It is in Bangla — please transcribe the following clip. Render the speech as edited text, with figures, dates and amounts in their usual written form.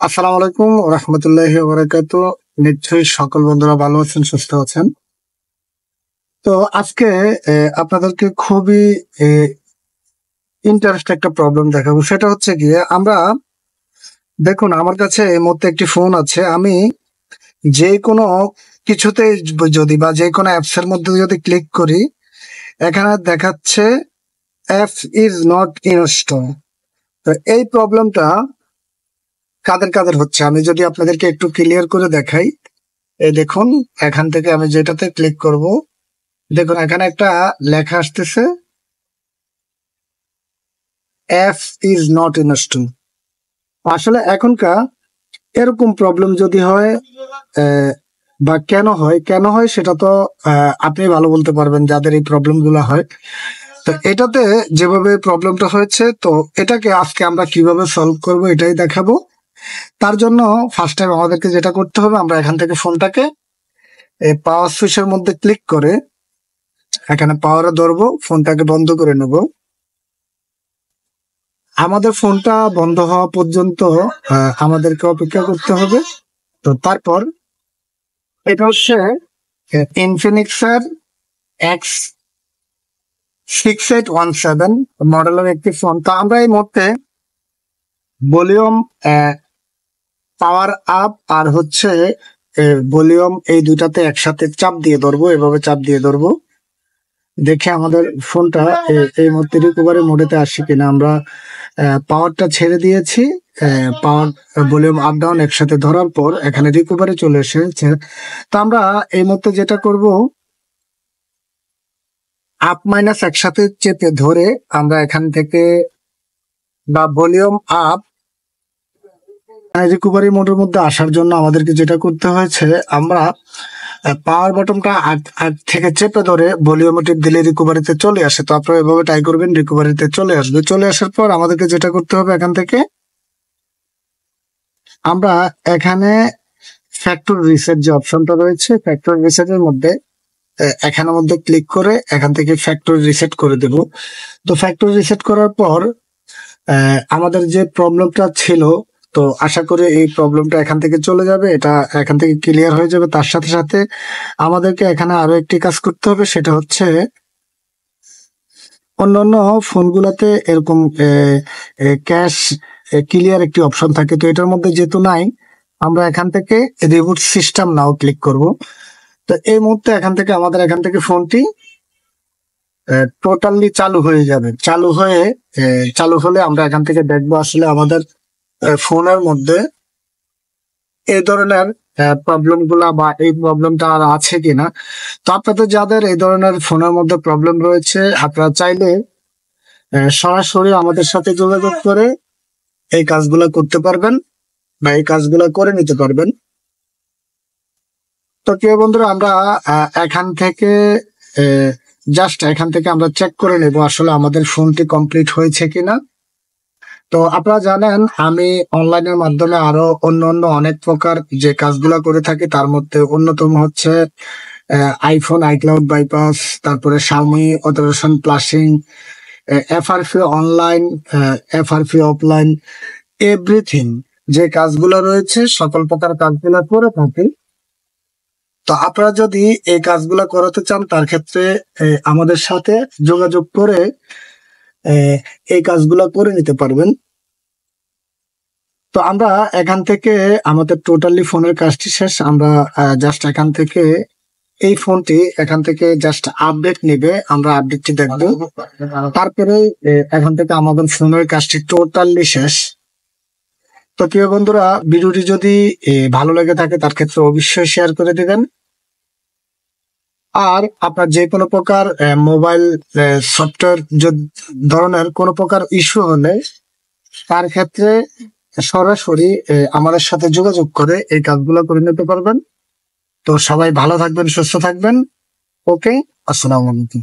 আসসালামু আলাইকুম রহমতুল্লাহি ওয়া বারাকাতুহু। নিশ্চয়ই সকল বন্ধুরা ভালো আছেন, সুস্থ আছেন। তো আজকে আপনাদেরকে খুবই ইন্টারেস্ট একটা প্রবলেম দেখাবো। সেটা হচ্ছে গিয়ে আমরা দেখুন, আমার কাছে এই মুহূর্তে একটি ফোন আছে। আমি যে কোনো কিছুতে যদি বা যে কোনো অ্যাপস এর মধ্যে যদি ক্লিক করি, এখানে দেখাচ্ছে অ্যাপ ইজ নট ইনস্টল। তো এই প্রবলেমটা কাদের কাদের হচ্ছে আমি যদি আপনাদেরকে একটু ক্লিয়ার করে দেখাই। এই দেখুন, এখান থেকে আমি যেটাতে ক্লিক করব, দেখুন এখানে একটা লেখা আসতেছে অ্যাপ ইজ নট ইনস্টল। আসলে এখনকার এরকম প্রবলেম যদি হয় বা কেন হয় সেটা তো আপনি ভালো বলতে পারবেন, যাদের এই প্রবলেম গুলো হয়। তো এটাতে যেভাবে প্রবলেমটা হয়েছে, তো এটাকে আজকে আমরা কিভাবে সলভ করব এটাই দেখাবো। তার জন্য ফার্স্ট টাইম আমাদেরকে যেটা করতে হবে, আমরা এখান থেকে ফোনটাকে পাওয়ার সুইচের মধ্যে ক্লিক করে এখানে পাওয়ারে ধরবো, ফোনটাকে বন্ধ করে নেব। আমাদের ফোনটা বন্ধ হওয়া পর্যন্ত আমাদেরকে অপেক্ষা করতে হবে। তো তারপর এটা হচ্ছে ইনফিনিক্সের X6817 মডেলের একটি ফোন। তো আমরা এই মুহূর্তে ভলিউম পাওয়ার আপ আর হচ্ছে ভলিউম এই দুইটাতে একসাথে চাপ দিয়ে ধরবো, এভাবে চাপ দিয়ে ধরবো। দেখে আমাদের ফোনটা এই মুহূর্তে রিকভারি মোডেতে আসছে কিনা। আমরা পাওয়ারটা ছেড়ে দিয়েছি, পাওয়ার ভলিউম আপ ডাউন একসাথে ধরার পর এখানে রিকভারি চলে এসেছে। তো আমরা এই মুহূর্তে যেটা করব, আপ মাইনাস একসাথে চেপে ধরে আমরা এখান থেকে বা ভলিউম আপ রিকভারি মোডের মধ্যে আসার জন্য আমাদেরকে যেটা করতে হয়েছে, আমরা পাওয়ার বাটনটা আগ থেকে চেপে ধরে ভলিউম টিপ দিলে রিকভারিতে চলে আসে। তো আপনারা এভাবে ট্রাই করবেন, রিকভারিতে চলে আসবে। চলে আসার পর আমাদেরকে যেটা করতে হবে, এখান থেকে আমরা এখানে ফ্যাক্টরি রিসেট যে অপশনটা রয়েছে, ফ্যাক্টরি রিসেটের মধ্যে এখানের মধ্যে ক্লিক করে এখান থেকে ফ্যাক্টরি রিসেট করে দেব। তো ফ্যাক্টরি রিসেট করার পর আমাদের যে প্রবলেমটা ছিল, তো আশা করি এই প্রবলেমটা এখান থেকে চলে যাবে, এটা এখান থেকে ক্লিয়ার হয়ে যাবে। তার সাথে সাথে আমাদেরকে এখানে আরো একটি কাজ করতে হবে, সেটা হচ্ছে অন্যান্য ফোনগুলোতে এরকম ক্যাশ ক্লিয়ার একটি অপশন থাকে। তো এটার মধ্যে যেহেতু নাই, আমরা এখান থেকে রিবুট সিস্টেম নাও ক্লিক করব। তো এই মুহূর্তে এখান থেকে ফোনটি টোটালি চালু হয়ে যাবে। চালু হলে আমরা এখান থেকে দেখবো আসলে আমাদের ফোনের মধ্যে এই ধরনের প্রবলেম গুলা বা এই প্রবলেমটা আর আছে কিনা। তো আপনাদের যাদের এই ধরনের ফোনের মধ্যে প্রবলেম রয়েছে, আপনারা চাইলে সরাসরি আমাদের সাথে যোগাযোগ করে এই কাজগুলো করতে পারবেন বা এই কাজগুলো করে নিতে পারবেন। তো প্রিয় বন্ধুরা, আমরা এখান থেকে আমরা চেক করে নেব আসলে আমাদের ফোনটি কমপ্লিট হয়েছে কিনা। তো আপনারা জানেন, আমি অনলাইনের মাধ্যমে আরো অন্য অনেক প্রকার যে কাজগুলো করে থাকি, তার মধ্যে অন্যতম হচ্ছে আইফোন আইক্লাউড বাইপাস, তারপরে Xiaomi অথরাইজেশন প্লাসিং, FRP online, FRP offline, everything যে কাজগুলো রয়েছে সকল প্রকার কাজগুলো করে থাকি। তো আপনারা যদি এই কাজগুলো করাতে চান, তার ক্ষেত্রে আমাদের সাথে যোগাযোগ করে এই কাজগুলো করে নিতে পারবেন। তো আমরা এখান থেকে আমাদের টোটালি ফোনের কাজটি শেষ। আমরা জাস্ট এখান থেকে এই ফোনটি এখান থেকে জাস্ট আপডেট নেবে, আমরা আপডেটটি দেখবো। তারপরে এখান থেকে আমাদের ফোনের কাজটি টোটালি শেষ। তো প্রিয় বন্ধুরা, ভিডিওটি যদি ভালো লেগে থাকে, তার ক্ষেত্রে অবশ্যই শেয়ার করে দিবেন। আর আপনার যে কোনো প্রকার মোবাইল সফটওয়্যার ধরনের কোনো প্রকার ইস্যু হলে, তার ক্ষেত্রে সরাসরি আমাদের সাথে যোগাযোগ করে এই কাজগুলো করে নিতে পারবেন। তো সবাই ভালো থাকবেন, সুস্থ থাকবেন। ওকে, আসসালামু আলাইকুম।